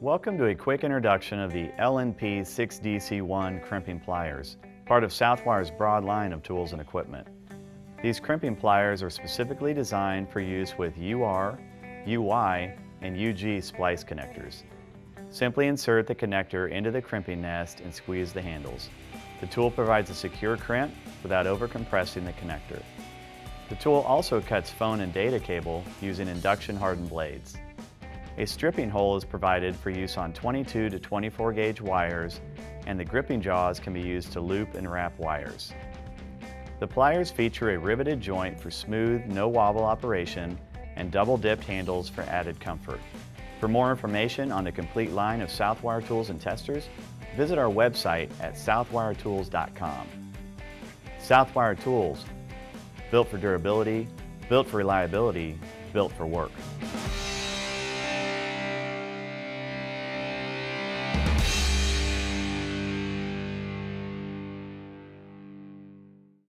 Welcome to a quick introduction of the LNP6DC-1 Crimping Pliers, part of Southwire's broad line of tools and equipment. These crimping pliers are specifically designed for use with UR, UY, and UG splice connectors. Simply insert the connector into the crimping nest and squeeze the handles. The tool provides a secure crimp without over-compressing the connector. The tool also cuts phone and data cable using induction-hardened blades. A stripping hole is provided for use on 22 to 24 gauge wires, and the gripping jaws can be used to loop and wrap wires. The pliers feature a riveted joint for smooth, no-wobble operation and double-dipped handles for added comfort. For more information on the complete line of Southwire tools and testers, visit our website at southwiretools.com. Southwire Tools, built for durability, built for reliability, built for work.